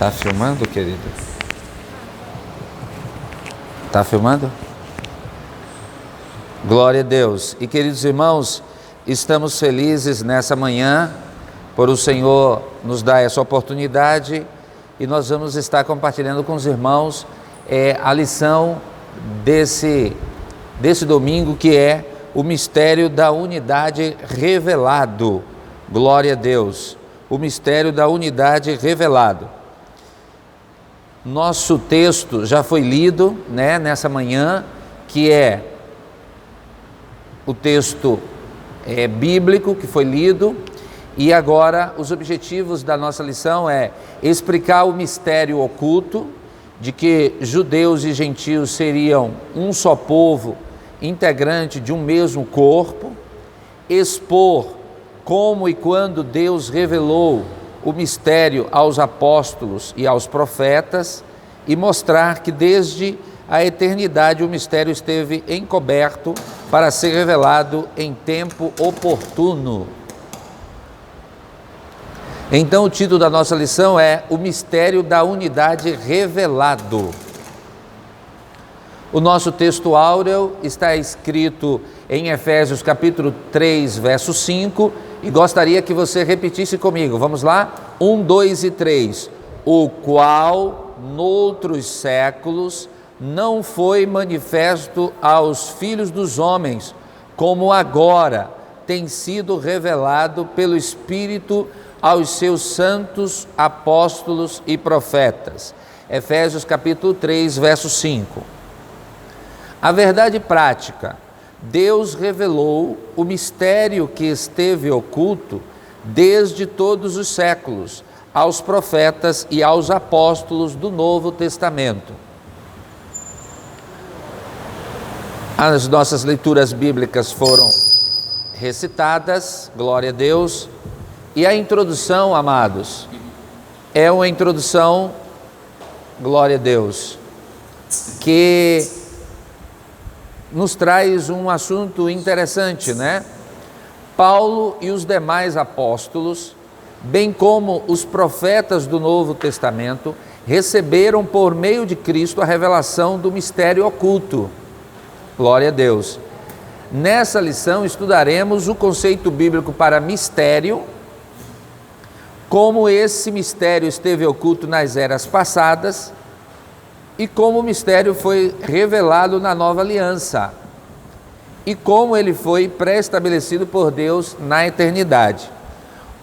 Tá filmando, querido? Tá filmando? Glória a Deus. E queridos irmãos, estamos felizes nessa manhã por o Senhor nos dar essa oportunidade e nós vamos estar compartilhando com os irmãos a lição desse domingo, que é o mistério da unidade revelado. Glória a Deus. O mistério da unidade revelado. Nosso texto já foi lido, nessa manhã, que é o texto bíblico que foi lido, e agora os objetivos da nossa lição é explicar o mistério oculto de que judeus e gentios seriam um só povo, integrante de um mesmo corpo, expor como e quando Deus revelou o mistério aos apóstolos e aos profetas e mostrar que desde a eternidade o mistério esteve encoberto para ser revelado em tempo oportuno. Então o título da nossa lição é O Mistério da Unidade Revelado. O nosso texto áureo está escrito em Efésios capítulo 3, verso 5, e gostaria que você repetisse comigo. Vamos lá? 1, 2 e 3. O qual, noutros séculos, não foi manifesto aos filhos dos homens, como agora tem sido revelado pelo Espírito aos seus santos apóstolos e profetas. Efésios capítulo 3, verso 5. A verdade prática: Deus revelou o mistério que esteve oculto desde todos os séculos aos profetas e aos apóstolos do Novo Testamento. As nossas leituras bíblicas foram recitadas, glória a Deus, e a introdução, amados, é uma introdução, glória a Deus, que nos traz um assunto interessante, Paulo e os demais apóstolos, bem como os profetas do Novo Testamento, receberam por meio de Cristo a revelação do mistério oculto. Glória a Deus. Nessa lição estudaremos o conceito bíblico para mistério, como esse mistério esteve oculto nas eras passadas e como o mistério foi revelado na nova aliança e como ele foi pré-estabelecido por Deus na eternidade.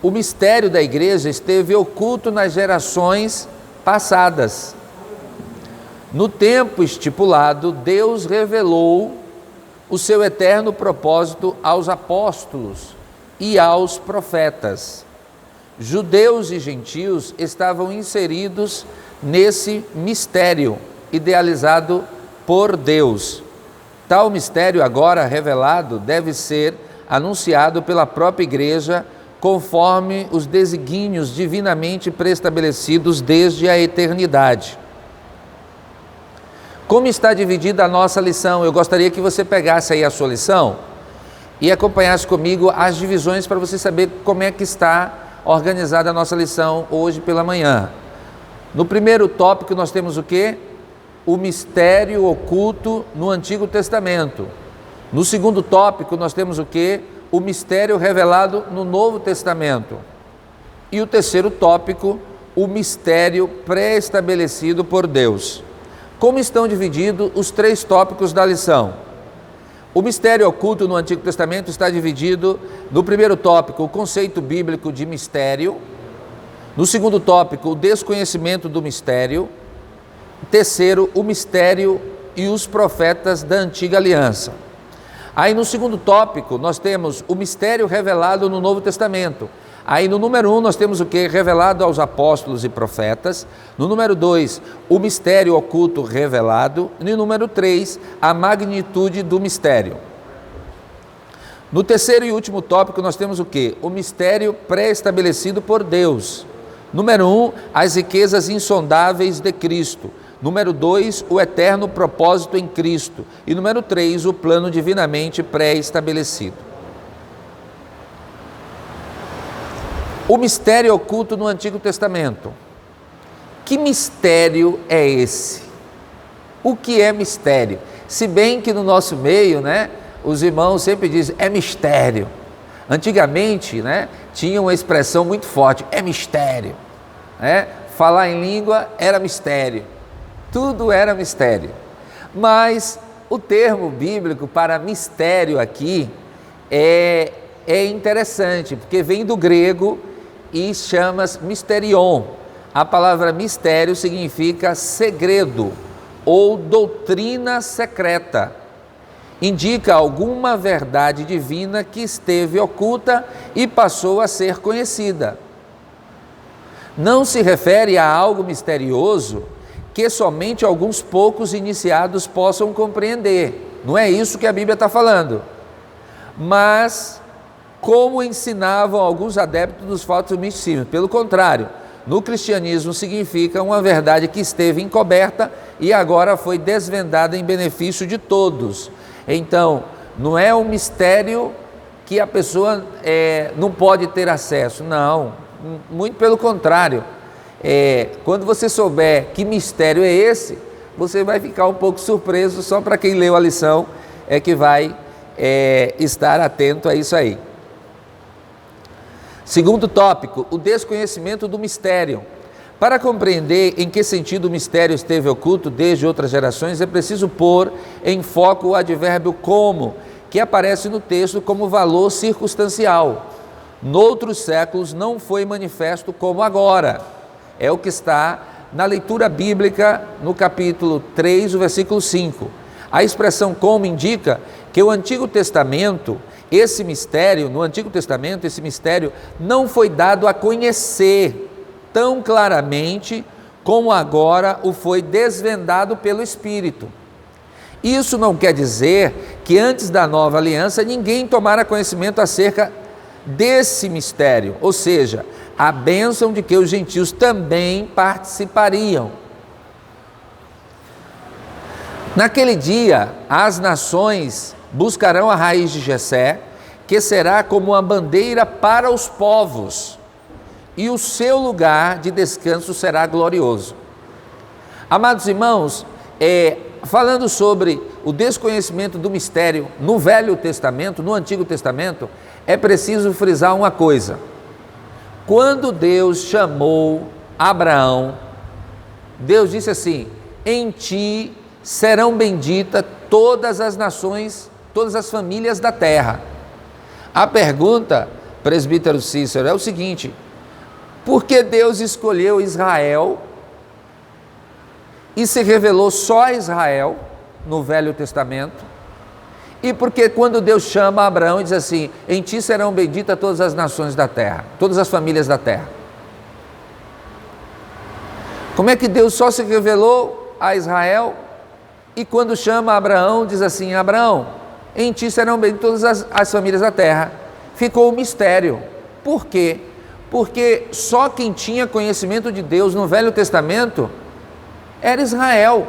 O mistério da igreja esteve oculto nas gerações passadas. No tempo estipulado, Deus revelou o seu eterno propósito aos apóstolos e aos profetas. Judeus e gentios estavam inseridos nesse mistério idealizado por Deus. Tal mistério agora revelado deve ser anunciado pela própria igreja conforme os desígnios divinamente preestabelecidos desde a eternidade. Como está dividida a nossa lição? Eu gostaria que você pegasse aí a sua lição e acompanhasse comigo as divisões para você saber como é que está organizada a nossa lição hoje pela manhã. No primeiro tópico nós temos o quê? O mistério oculto no Antigo Testamento. No segundo tópico nós temos o quê? O mistério revelado no Novo Testamento. E o terceiro tópico, o mistério pré-estabelecido por Deus. Como estão divididos os três tópicos da lição? O mistério oculto no Antigo Testamento está dividido no primeiro tópico, o conceito bíblico de mistério. No segundo tópico, o desconhecimento do mistério. Terceiro, o mistério e os profetas da antiga aliança. Aí no segundo tópico, nós temos o mistério revelado no Novo Testamento. Aí no número 1 nós temos o que? Revelado aos apóstolos e profetas. No número 2, o mistério oculto revelado. E no número 3, a magnitude do mistério. No terceiro e último tópico nós temos o que? O mistério pré-estabelecido por Deus. Número 1, as riquezas insondáveis de Cristo. Número 2, o eterno propósito em Cristo. E número 3, o plano divinamente pré-estabelecido. O mistério oculto no Antigo Testamento. que mistério é esse? O que é mistério? Se bem que no nosso meio, né, os irmãos sempre dizem, é mistério. Antigamente, né, tinha uma expressão muito forte, é mistério. Falar em língua era mistério. Tudo era mistério. Mas o termo bíblico para mistério aqui é interessante, porque vem do grego e chama-se mysterion. A palavra mistério significa segredo ou doutrina secreta. Indica alguma verdade divina que esteve oculta e passou a ser conhecida. Não se refere a algo misterioso que somente alguns poucos iniciados possam compreender. Não é isso que a Bíblia está falando. Mas, como ensinavam alguns adeptos dos falsos misticismos, pelo contrário, no cristianismo significa uma verdade que esteve encoberta e agora foi desvendada em benefício de todos. Então, não é um mistério que a pessoa não pode ter acesso, não, muito pelo contrário. Quando você souber que mistério é esse, você vai ficar um pouco surpreso, só para quem leu a lição é que vai estar atento a isso aí. Segundo tópico, o desconhecimento do mistério. Para compreender em que sentido o mistério esteve oculto desde outras gerações, é preciso pôr em foco o advérbio como, que aparece no texto como valor circunstancial. Noutros séculos não foi manifesto como agora. É o que está na leitura bíblica no capítulo 3, o versículo 5. A expressão como indica que o Antigo Testamento, esse mistério não foi dado a conhecer tão claramente como agora o foi desvendado pelo Espírito. Isso não quer dizer que antes da nova aliança ninguém tomara conhecimento acerca desse mistério, ou seja, a bênção de que os gentios também participariam. Naquele dia, as nações buscarão a raiz de Jessé, que será como uma bandeira para os povos, e o seu lugar de descanso será glorioso. Amados irmãos, falando sobre o desconhecimento do mistério no Velho Testamento, no Antigo Testamento, é preciso frisar uma coisa. Quando Deus chamou Abraão, Deus disse assim: em ti serão benditas todas as nações, todas as famílias da terra. A pergunta, presbítero Cícero, é o seguinte: por que Deus escolheu Israel e se revelou só a Israel no Velho Testamento? E porque quando Deus chama Abraão e diz assim: em ti serão benditas todas as nações da terra, todas as famílias da terra? Como é que Deus só se revelou a Israel e quando chama Abraão diz assim: Abraão, em ti serão benditas todas as famílias da terra? Ficou um mistério. Por quê? Porque só quem tinha conhecimento de Deus no Velho Testamento era Israel.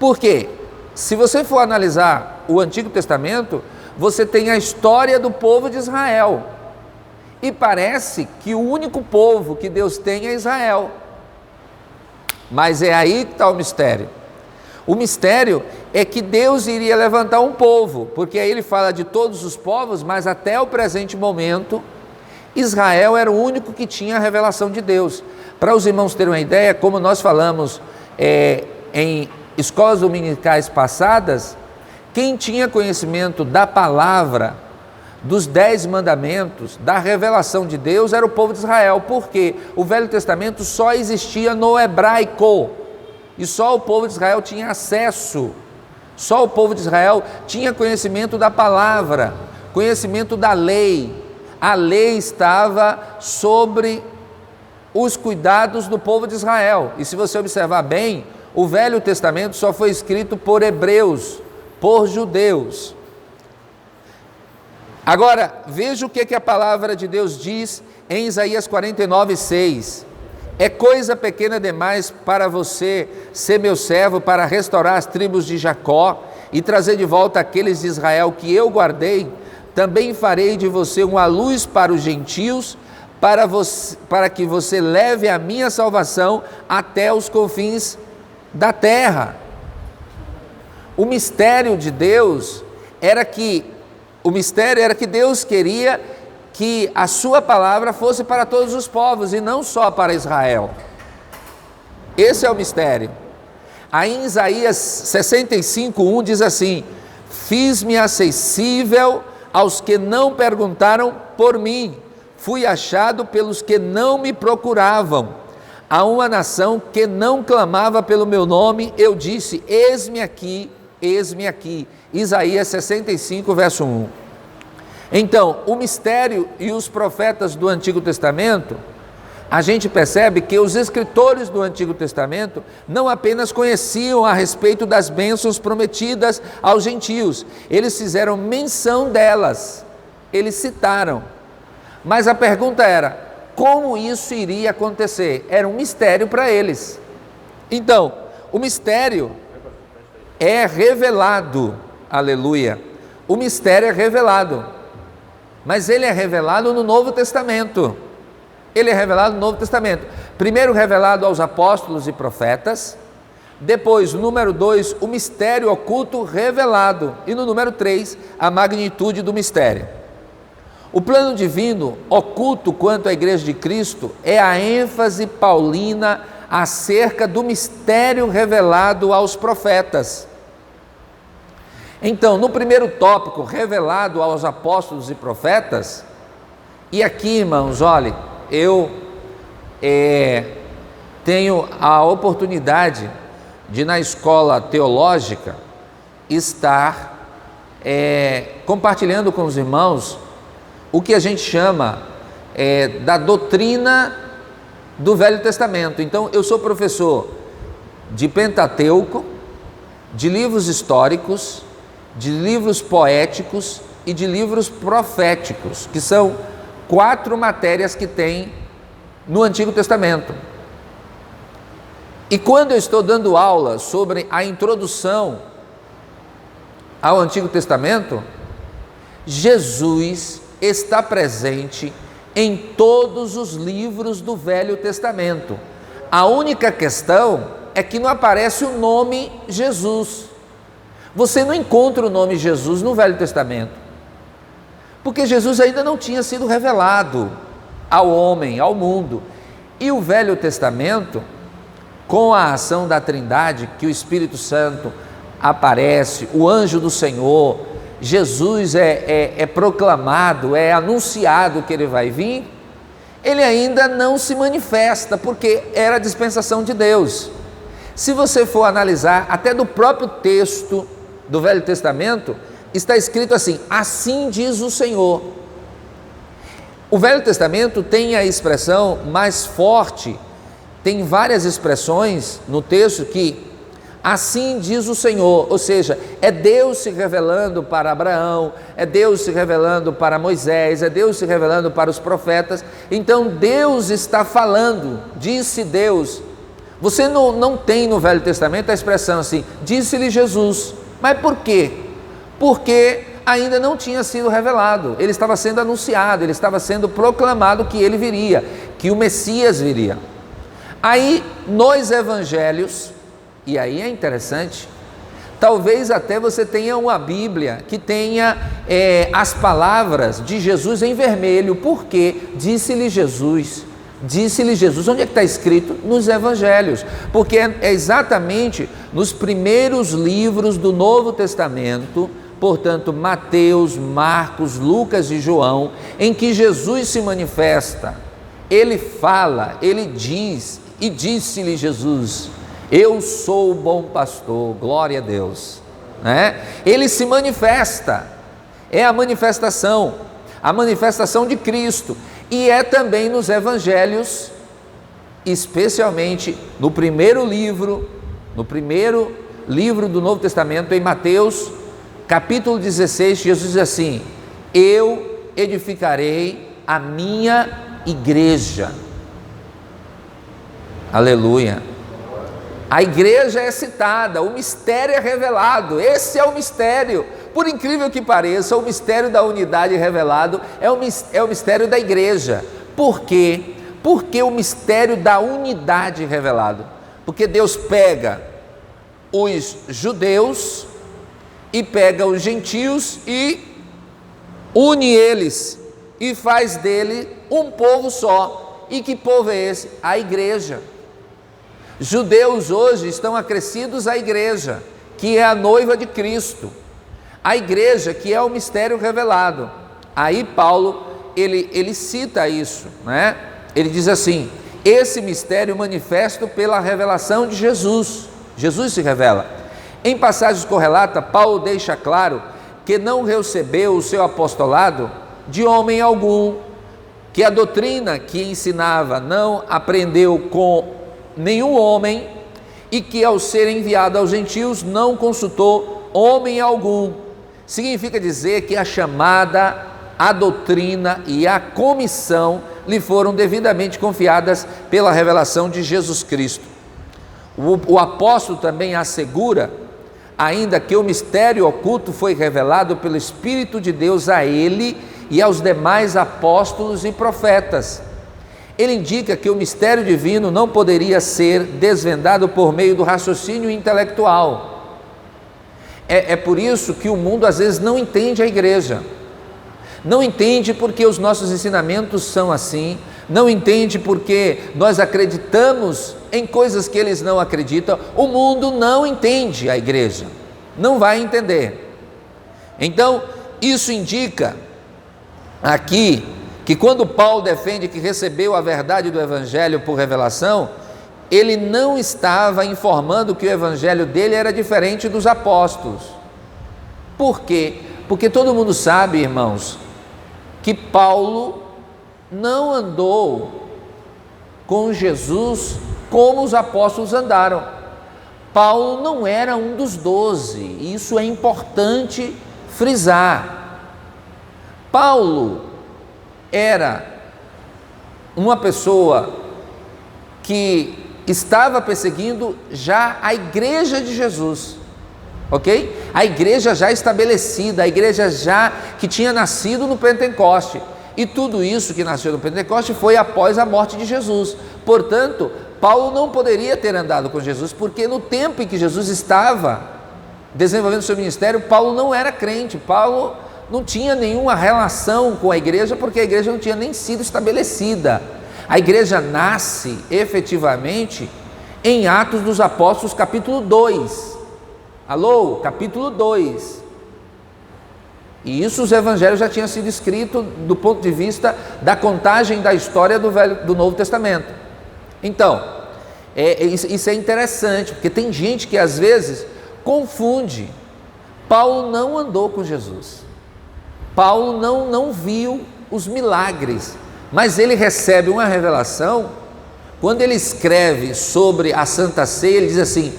Por quê? Se você for analisar o Antigo Testamento, você tem a história do povo de Israel. E parece que o único povo que Deus tem é Israel. Mas é aí que está o mistério. O mistério é que Deus iria levantar um povo, porque aí ele fala de todos os povos, mas até o presente momento, Israel era o único que tinha a revelação de Deus. Para os irmãos terem uma ideia, como nós falamos em escolas dominicais passadas, quem tinha conhecimento da palavra, dos 10 mandamentos, da revelação de Deus, era o povo de Israel, porque o Velho Testamento só existia no hebraico, e só o povo de Israel tinha acesso, só o povo de Israel tinha conhecimento da palavra, conhecimento da lei. A lei estava sobre os cuidados do povo de Israel, e se você observar bem, o Velho Testamento só foi escrito por hebreus, por judeus. Agora, veja o que a palavra de Deus diz em Isaías 49:6. É coisa pequena demais para você ser meu servo, para restaurar as tribos de Jacó e trazer de volta aqueles de Israel que eu guardei. Também farei de você uma luz para os gentios, para que você leve a minha salvação até os confins da terra. O mistério de Deus era que Deus queria que a sua palavra fosse para todos os povos e não só para Israel. Esse é o mistério. Aí em Isaías 65:1 diz assim: fiz-me acessível aos que não perguntaram por mim, fui achado pelos que não me procuravam. A uma nação que não clamava pelo meu nome, eu disse: eis-me aqui, eis-me aqui. Isaías 65, verso 1. Então, o mistério e os profetas do Antigo Testamento, a gente percebe que os escritores do Antigo Testamento não apenas conheciam a respeito das bênçãos prometidas aos gentios, eles fizeram menção delas, eles citaram. Mas a pergunta era: como isso iria acontecer? Era um mistério para eles. Então, o mistério é revelado, aleluia. O mistério é revelado, mas ele é revelado no Novo Testamento. Ele é revelado no Novo Testamento. Primeiro revelado aos apóstolos e profetas, depois, número 2, o mistério oculto revelado, e no número 3, a magnitude do mistério. O plano divino oculto quanto à Igreja de Cristo é a ênfase paulina acerca do mistério revelado aos profetas. Então, no primeiro tópico, revelado aos apóstolos e profetas, e aqui, irmãos, olhe, eu tenho a oportunidade de, na escola teológica, estar compartilhando com os irmãos o que a gente chama da doutrina do Velho Testamento. Então, eu sou professor de Pentateuco, de livros históricos, de livros poéticos e de livros proféticos, que são 4 matérias que tem no Antigo Testamento. E quando eu estou dando aula sobre a introdução ao Antigo Testamento, Jesus está presente em todos os livros do Velho Testamento. A única questão é que não aparece o nome Jesus. Você não encontra o nome Jesus no Velho Testamento, porque Jesus ainda não tinha sido revelado ao homem, ao mundo. E o Velho Testamento, com a ação da Trindade, que o Espírito Santo aparece, o anjo do Senhor, Jesus é proclamado, é anunciado que ele vai vir, ele ainda não se manifesta, porque era a dispensação de Deus. Se você for analisar, até do próprio texto do Velho Testamento, está escrito assim: assim diz o Senhor. O Velho Testamento tem a expressão mais forte, tem várias expressões no texto que assim diz o Senhor, ou seja, é Deus se revelando para Abraão, é Deus se revelando para Moisés, é Deus se revelando para os profetas. Então Deus está falando, disse Deus. Você não tem no Velho Testamento a expressão assim, disse-lhe Jesus. Mas por quê? Porque ainda não tinha sido revelado, ele estava sendo anunciado, ele estava sendo proclamado que ele viria, que o Messias viria. Aí nos evangelhos, e aí é interessante, talvez até você tenha uma Bíblia que tenha as palavras de Jesus em vermelho, porque disse-lhe Jesus. Disse-lhe Jesus, onde é que está escrito? Nos evangelhos, porque é exatamente nos primeiros livros do Novo Testamento, portanto Mateus, Marcos, Lucas e João, em que Jesus se manifesta. Ele fala, ele diz, e disse-lhe Jesus: eu sou o bom pastor, glória a Deus, né? Ele se manifesta, é a manifestação de Cristo. E é também nos evangelhos, especialmente no primeiro livro do Novo Testamento, em Mateus, capítulo 16, Jesus diz assim: eu edificarei a minha igreja. Aleluia. A igreja é citada, o mistério é revelado, esse é o mistério. Por incrível que pareça, o mistério da unidade revelado é o mistério da igreja. Por quê? Porque o mistério da unidade revelado. Porque Deus pega os judeus e pega os gentios e une eles e faz dele um povo só. E que povo é esse? A igreja. Judeus hoje estão acrescidos à igreja, que é a noiva de Cristo. A igreja que é o mistério revelado. Aí Paulo, ele cita isso, né? Ele diz assim: esse mistério manifesto pela revelação de Jesus. Jesus se revela. Em passagens correlatas, Paulo deixa claro que não recebeu o seu apostolado de homem algum, que a doutrina que ensinava não aprendeu com nenhum homem, e que ao ser enviado aos gentios não consultou homem algum. Significa dizer que a chamada, a doutrina e a comissão lhe foram devidamente confiadas pela revelação de Jesus Cristo. O apóstolo também assegura ainda que o mistério oculto foi revelado pelo Espírito de Deus a ele e aos demais apóstolos e profetas. Ele indica que o mistério divino não poderia ser desvendado por meio do raciocínio intelectual. É por isso que o mundo às vezes não entende a igreja. Não entende porque os nossos ensinamentos são assim, não entende porque nós acreditamos em coisas que eles não acreditam. O mundo não entende a igreja, não vai entender. Então, isso indica aqui que quando Paulo defende que recebeu a verdade do evangelho por revelação, ele não estava informando que o evangelho dele era diferente dos apóstolos. Por quê? Porque todo mundo sabe, irmãos, que Paulo não andou com Jesus como os apóstolos andaram. Paulo não era um dos 12, e isso é importante frisar. Paulo era uma pessoa que estava perseguindo já a igreja de Jesus, ok? A igreja já estabelecida, a igreja já que tinha nascido no Pentecoste, e tudo isso que nasceu no Pentecoste foi após a morte de Jesus. Portanto, Paulo não poderia ter andado com Jesus, porque no tempo em que Jesus estava desenvolvendo seu ministério, Paulo não era crente, Paulo não tinha nenhuma relação com a igreja, porque a igreja não tinha nem sido estabelecida. A igreja nasce efetivamente em Atos dos Apóstolos capítulo 2. Alô? Capítulo 2. E isso os evangelhos já tinham sido escritos do ponto de vista da contagem da história do Novo Testamento. Então, isso é interessante, porque tem gente que às vezes confunde. Paulo não andou com Jesus. Paulo não viu os milagres, mas ele recebe uma revelação. Quando ele escreve sobre a Santa Ceia, ele diz assim: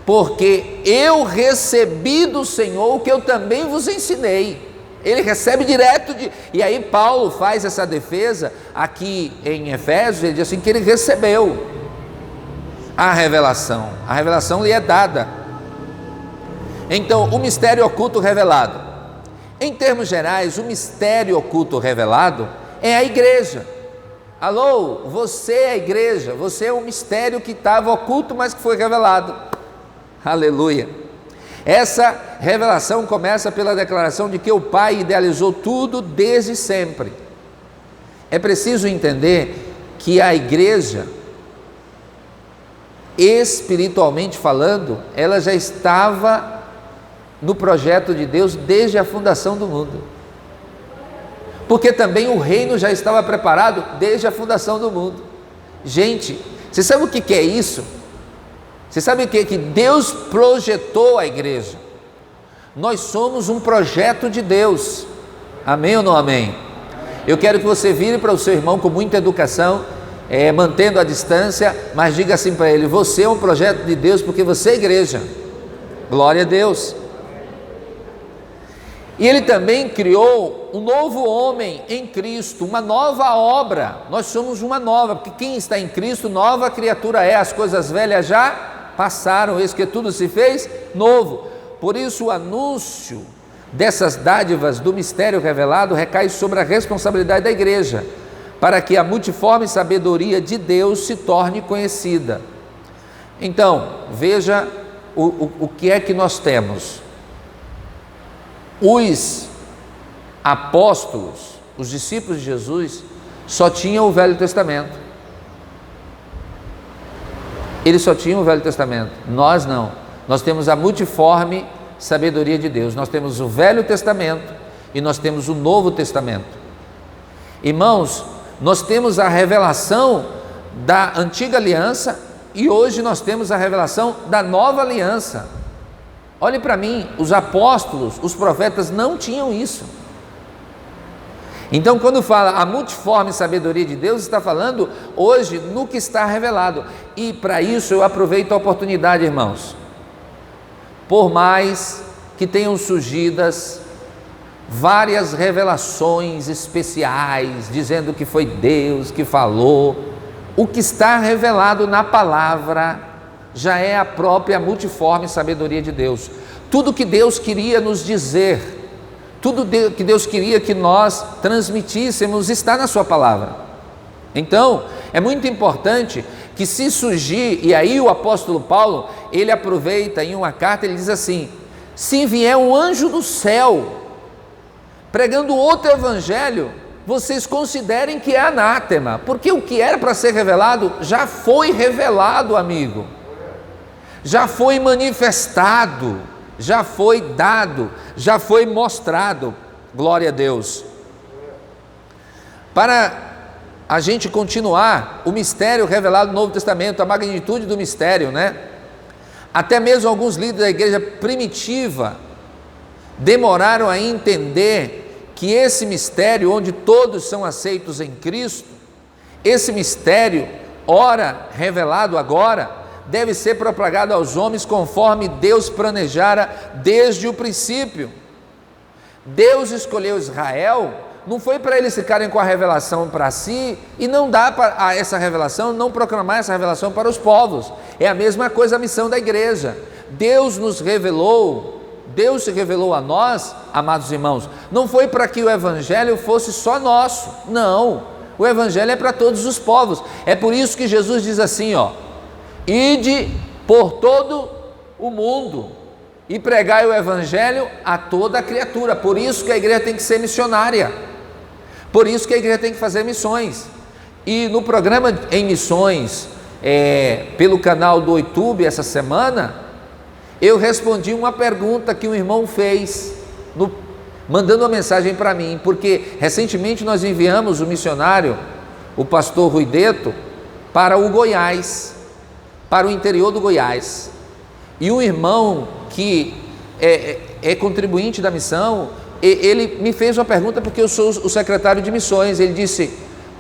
porque eu recebi do Senhor o que eu também vos ensinei. Ele recebe direto e aí Paulo faz essa defesa aqui em Efésios. Ele diz assim, que ele recebeu a revelação lhe é dada. Então, o mistério oculto revelado, em termos gerais, o mistério oculto revelado é a igreja. Alô, você é a igreja, você é um mistério que estava oculto, mas que foi revelado. Aleluia. Essa revelação começa pela declaração de que o Pai idealizou tudo desde sempre. É preciso entender que a igreja, espiritualmente falando, ela já estava no projeto de Deus desde a fundação do mundo. Porque também o reino já estava preparado desde a fundação do mundo. Gente, você sabe o que é isso? Você sabe o que é que Deus projetou a igreja? Nós somos um projeto de Deus. Amém ou não amém? Eu quero que você vire para o seu irmão com muita educação, mantendo a distância, mas diga assim para ele: você é um projeto de Deus porque você é igreja. Glória a Deus. E ele também criou um novo homem em Cristo, uma nova obra. Nós somos uma nova, porque quem está em Cristo, nova criatura é. As coisas velhas já passaram, eis que tudo se fez novo. Por isso o anúncio dessas dádivas do mistério revelado recai sobre a responsabilidade da igreja, para que a multiforme sabedoria de Deus se torne conhecida. Então, veja o que é que nós temos. Os apóstolos, os discípulos de Jesus, só tinham o Velho Testamento. Eles só tinham o Velho Testamento. Nós não. Nós temos a multiforme sabedoria de Deus. Nós temos o Velho Testamento e nós temos o Novo Testamento. Irmãos, nós temos a revelação da antiga aliança e hoje nós temos a revelação da nova aliança. Olhe para mim, os apóstolos, os profetas não tinham isso. Então, quando fala a multiforme sabedoria de Deus, está falando hoje no que está revelado. E para isso eu aproveito a oportunidade, irmãos. Por mais que tenham surgidas várias revelações especiais, dizendo que foi Deus que falou, o que está revelado na palavra já é a própria multiforme sabedoria de Deus. Tudo que Deus queria nos dizer, tudo que Deus queria que nós transmitíssemos está na sua palavra. Então, é muito importante que se surgir, e aí o apóstolo Paulo, ele aproveita em uma carta, ele diz assim: se vier um anjo do céu, pregando outro evangelho, vocês considerem que é anátema, porque o que era para ser revelado, já foi revelado, amigo. Já foi manifestado, já foi dado, já foi mostrado. Glória a Deus. Para a gente continuar o mistério revelado no Novo Testamento, a magnitude do mistério, né? Até mesmo alguns líderes da igreja primitiva demoraram a entender que esse mistério, onde todos são aceitos em Cristo, esse mistério, ora revelado agora, deve ser propagado aos homens conforme Deus planejara desde o princípio. Deus escolheu Israel, não foi para eles ficarem com a revelação para si, e não dá para essa revelação, não proclamar essa revelação para os povos. É a mesma coisa a missão da igreja. Deus nos revelou, Deus se revelou a nós, amados irmãos, não foi para que o evangelho fosse só nosso, não, o evangelho é para todos os povos. É por isso que Jesus diz assim, ó: ide por todo o mundo e pregai o evangelho a toda a criatura. Por isso que a igreja tem que ser missionária, por isso que a igreja tem que fazer missões. E no programa em missões, pelo canal do YouTube essa semana, eu respondi uma pergunta que um irmão fez, mandando uma mensagem para mim, porque recentemente nós enviamos o missionário, o pastor Ruideto, para o Goiás, para o interior do Goiás, e um irmão que é contribuinte da missão, ele me fez uma pergunta, porque eu sou o secretário de missões. Ele disse: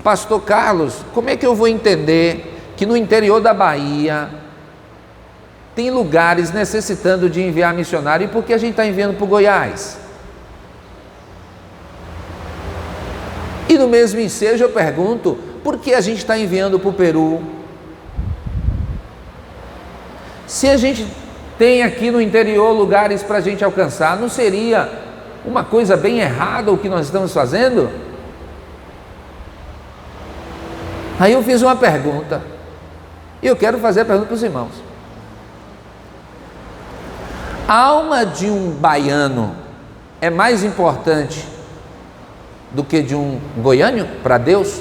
pastor Carlos, como é que eu vou entender que no interior da Bahia tem lugares necessitando de enviar missionário, e por que a gente está enviando para o Goiás? E no mesmo ensejo eu pergunto, por que a gente está enviando para o Peru? Se a gente tem aqui no interior lugares para a gente alcançar, não seria uma coisa bem errada o que nós estamos fazendo? Aí eu fiz uma pergunta, e eu quero fazer a pergunta para os irmãos: a alma de um baiano é mais importante do que de um goiano para Deus?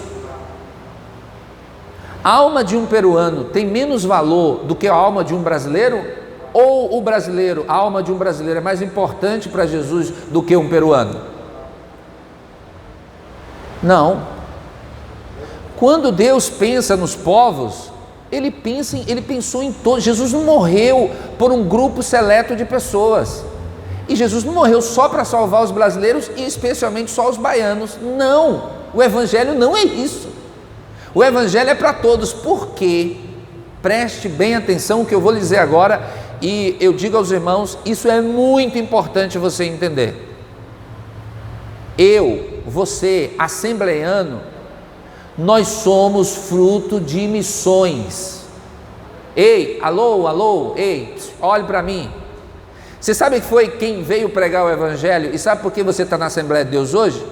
A alma de um peruano tem menos valor do que a alma de um brasileiro? Ou o brasileiro, a alma de um brasileiro é mais importante para Jesus do que um peruano? Não. Quando Deus pensa nos povos, Ele pensou em todos. Jesus não morreu por um grupo seleto de pessoas, e Jesus não morreu só para salvar os brasileiros e especialmente só os baianos. Não, o evangelho não é isso. O evangelho é para todos. Por quê? Preste bem atenção o que eu vou lhe dizer agora, e eu digo aos irmãos, isso é muito importante você entender. Eu, você, assembleiano, nós somos fruto de missões. Ei, alô, ei, olhe para mim. Você sabe que foi quem veio pregar o evangelho? E sabe por que você está na Assembleia de Deus hoje?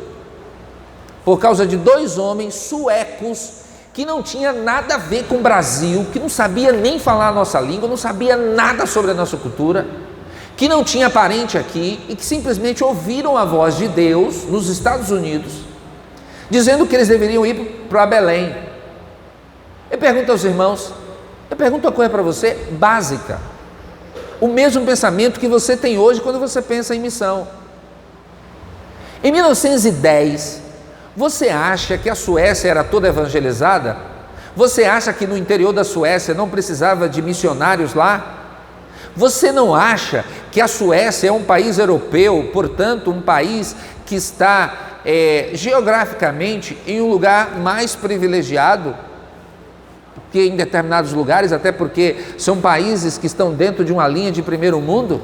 por causa de dois homens suecos que não tinha nada a ver com o Brasil, que não sabia nem falar a nossa língua, não sabia nada sobre a nossa cultura, que não tinha parente aqui e que simplesmente ouviram a voz de Deus nos Estados Unidos, dizendo que eles deveriam ir para Belém. Eu pergunto aos irmãos, eu pergunto uma coisa para você, básica, o mesmo pensamento que você tem hoje quando você pensa em missão. Em 1910, você acha que a Suécia era toda evangelizada? Você acha que no interior da Suécia não precisava de missionários lá? Você não acha que a Suécia é um país europeu, portanto, um país que está geograficamente em um lugar mais privilegiado que em determinados lugares, até porque são países que estão dentro de uma linha de primeiro mundo?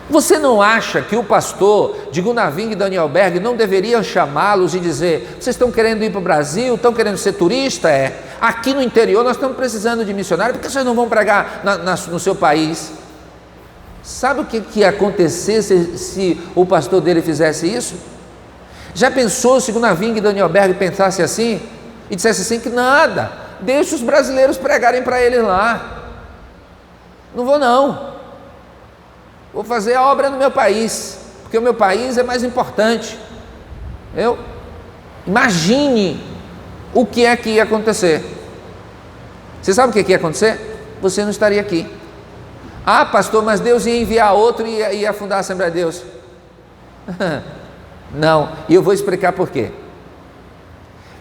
Você não acha que o pastor de Gunaving e Danielberg não deveria chamá-los e dizer: vocês estão querendo ir para o Brasil, estão querendo ser turista? Aqui no interior nós estamos precisando de missionários, por que vocês não vão pregar no seu país? Sabe o que ia acontecer se o pastor dele fizesse isso? Já pensou se Gunaving e Danielberg pensasse assim e dissesse assim que nada, deixa os brasileiros pregarem para eles lá, não vou não, vou fazer a obra no meu país, porque o meu país é mais importante. Imagine o que é que ia acontecer. Você sabe o que ia acontecer? Você não estaria aqui. Ah, pastor, mas Deus ia enviar outro e ia fundar a Assembleia de Deus. Não, e eu vou explicar por quê.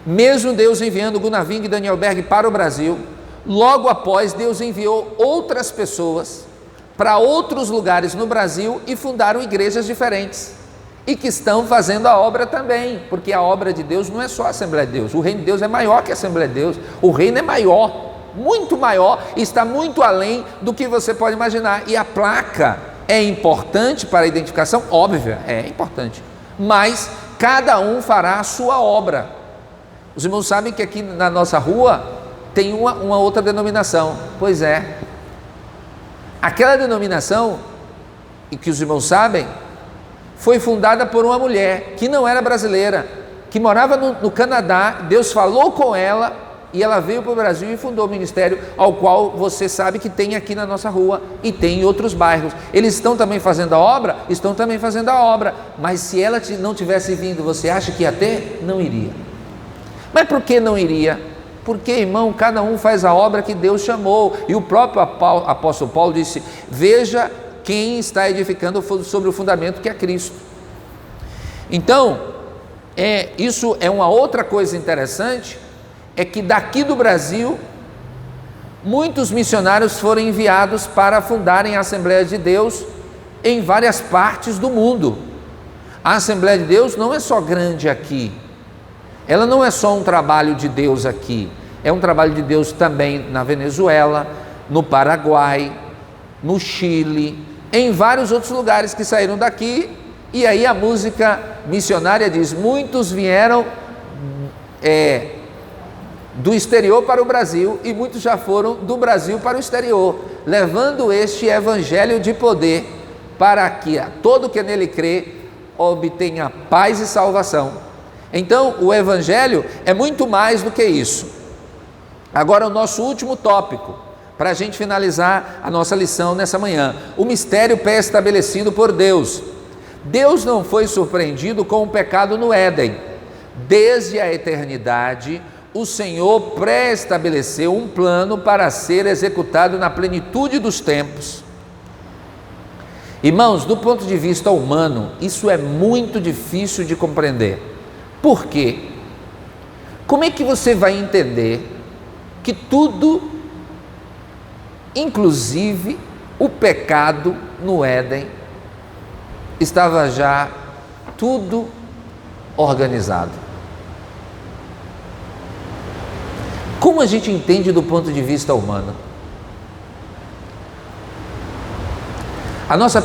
Mesmo Deus enviando Gunaving e Danielberg para o Brasil, logo após Deus enviou outras pessoas para outros lugares no Brasil e fundaram igrejas diferentes e que estão fazendo a obra também, porque a obra de Deus não é só a Assembleia de Deus, o reino de Deus é maior que a Assembleia de Deus, o reino é maior, muito maior, está muito além do que você pode imaginar. E a placa é importante para a identificação, óbvia, é importante, mas cada um fará a sua obra. Os irmãos sabem que aqui na nossa rua tem uma outra denominação. Pois é, aquela denominação, e que os irmãos sabem, foi fundada por uma mulher que não era brasileira, que morava no Canadá. Deus falou com ela e ela veio para o Brasil e fundou o ministério, ao qual você sabe que tem aqui na nossa rua e tem em outros bairros. Eles estão também fazendo a obra? Estão também fazendo a obra, mas se ela não tivesse vindo, você acha que ia ter? Não iria. Mas por que não iria? Porque, irmão, cada um faz a obra que Deus chamou, e o próprio apóstolo Paulo disse: veja quem está edificando sobre o fundamento que é Cristo. Então, isso é uma outra coisa interessante, é que daqui do Brasil, muitos missionários foram enviados para fundarem a Assembleia de Deus em várias partes do mundo. A Assembleia de Deus não é só grande aqui, ela não é só um trabalho de Deus aqui, é um trabalho de Deus também na Venezuela, no Paraguai, no Chile, em vários outros lugares que saíram daqui. E aí a música missionária diz: muitos vieram do exterior para o Brasil, e muitos já foram do Brasil para o exterior, levando este evangelho de poder, para que todo que nele crê obtenha paz e salvação. Então, o evangelho é muito mais do que isso. Agora, o nosso último tópico, para a gente finalizar a nossa lição nessa manhã: o mistério pré-estabelecido por Deus. Deus não foi surpreendido com o pecado no Éden. Desde a eternidade, o Senhor pré-estabeleceu um plano para ser executado na plenitude dos tempos. Irmãos, do ponto de vista humano, isso é muito difícil de compreender. Por quê? Como é que você vai entender que tudo, inclusive o pecado no Éden, estava já tudo organizado? Como a gente entende do ponto de vista humano? A nossa